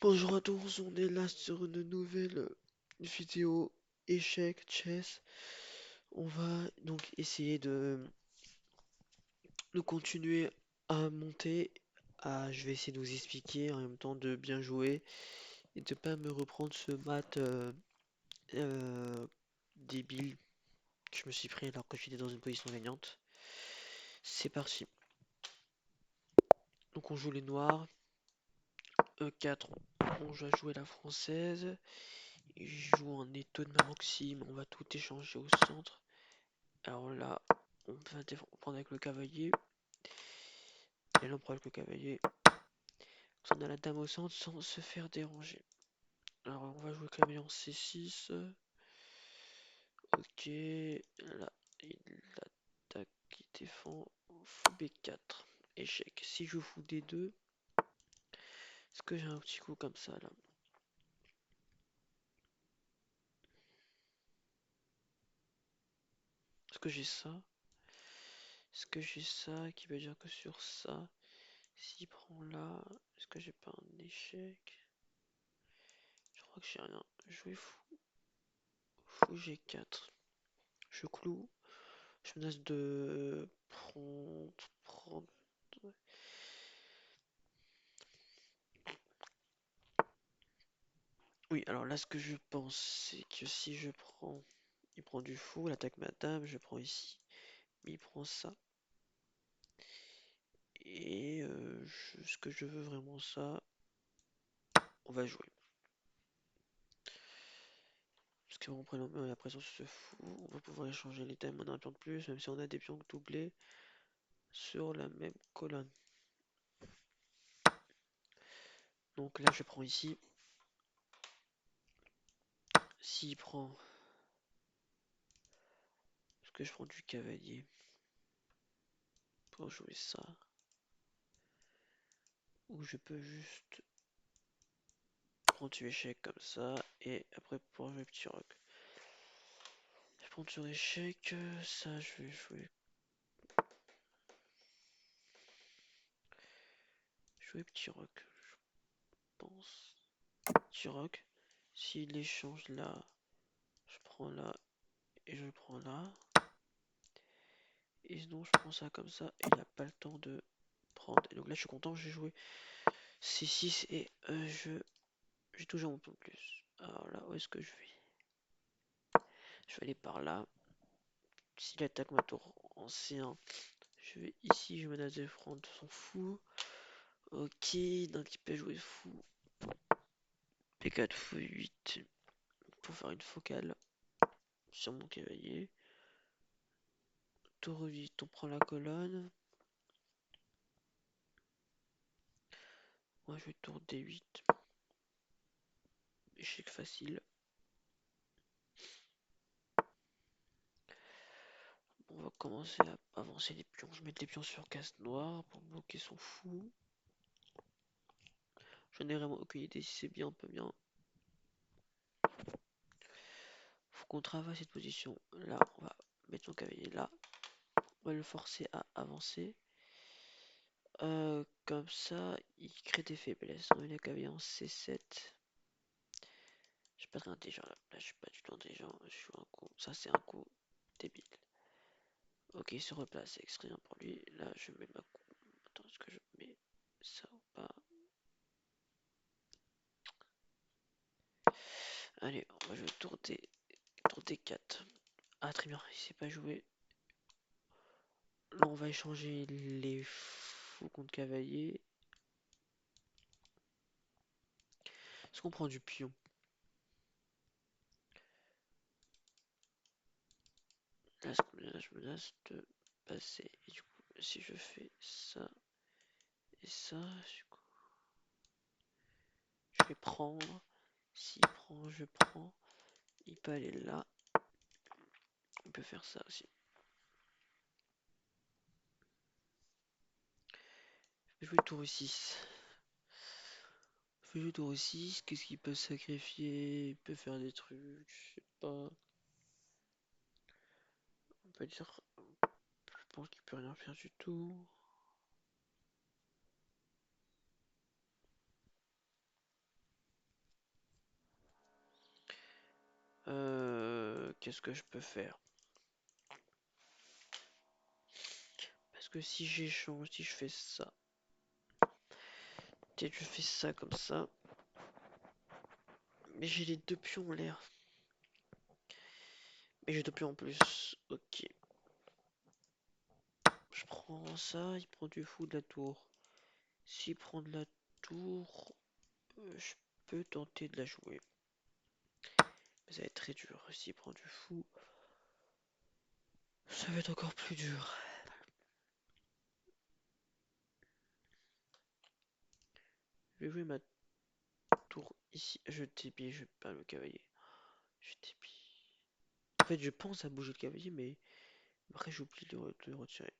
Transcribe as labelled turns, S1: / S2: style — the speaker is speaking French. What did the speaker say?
S1: Bonjour à tous, on est là sur une nouvelle vidéo échec chess. On va donc essayer de continuer à monter. Je vais essayer de vous expliquer en même temps de bien jouer et de pas me reprendre ce mat euh, débile que je me suis pris alors que j'étais dans une position gagnante. C'est parti. Donc on joue les noirs. E4, on va jouer la française. Il joue en étau de Maroxime, on va tout échanger au centre. Alors là, on va prendre avec le cavalier. Et là, on prend avec le cavalier. On a la dame au centre sans se faire déranger. Alors, on va jouer cavalier en C6. Ok. Là, il attaque, il défend. Fou B4. Échec. Si je fous D2, est-ce que j'ai un petit coup comme ça là? Est-ce que j'ai ça? Est-ce que j'ai ça qui veut dire que sur ça, s'il prend là, est-ce que j'ai pas un échec? Je crois que j'ai rien. Jouer fou. Fou G4. Je cloue. Je menace de prendre. Oui, alors là, ce que je pense, c'est que si je prends. Il prend du fou, il attaque ma dame, je prends ici. Mais il prend ça. Et ce que je veux vraiment ça, on va jouer. Parce qu'on prend la présence de ce fou, on va pouvoir échanger les dames, on a un pion de plus, même si on a des pions doublés sur la même colonne. Donc là, je prends ici. S'il prend. Est-ce que je prends du cavalier pour jouer ça? Ou je peux juste prendre sur échec comme ça et après pour jouer petit rock. Je prends sur échec, ça je vais jouer petit rock, je pense. Petit rock. S'il échange là, je prends là et je prends là. Et sinon je prends ça comme ça et il n'a pas le temps de prendre. Et donc là je suis content, j'ai joué C6 et j'ai toujours mon point de plus. Alors là où est-ce que je vais? Je vais aller par là. S'il attaque ma tour en C1, je vais ici, je menace de prendre son fou. Ok, donc il peut jouer fou. P4 fou 8 pour faire une focale sur mon cavalier. Tour 8, on prend la colonne. Moi je vais tour D8. Échec facile. On va commencer à avancer les pions. Je mets les pions sur casse noire pour bloquer son fou. Je n'ai vraiment aucune idée si c'est bien ou pas bien. Faut qu'on travaille cette position. Là, on va mettre son cavalier là. On va le forcer à avancer. Comme ça, il crée des faiblesses. On met le cavalier en C7. Je suis pas très intelligent là. Là, je suis pas du tout intelligent. Je suis un coup. Ça, c'est un coup débile. Ok, il se replace. C'est extrêmement pour lui. Là, je mets ma coup. Attends, est-ce que je mets ça ou pas? Allez, on va jouer tour D4. Ah, très bien. Il s'est pas joué. Là, on va échanger les fous contre cavalier. Est-ce qu'on prend du pion? Là, je menace de passer. Et du coup, si je fais ça et ça, du coup, je vais prendre. S'il prend, je prends. Il peut aller là. On peut faire ça aussi. Je vais jouer tour 6. Je vais jouer tour 6. Qu'est-ce qu'il peut sacrifier? Il peut faire des trucs. Je sais pas. On peut dire. Je pense qu'il peut rien faire du tout. Qu'est-ce que je peux faire? Parce que si j'échange, si je fais ça, peut-être je fais ça comme ça. Mais j'ai les deux pions en l'air. Mais j'ai deux pions en plus. Ok. Je prends ça, il prend du fou de la tour. S'il prend de la tour, je peux tenter de la jouer. Mais ça va être très dur. S'il prend du fou, ça va être encore plus dur. Je vais jouer ma tour ici. Je débille, je pas le cavalier. Je débille. En fait, je pense à bouger le cavalier, mais après j'oublie de le retirer.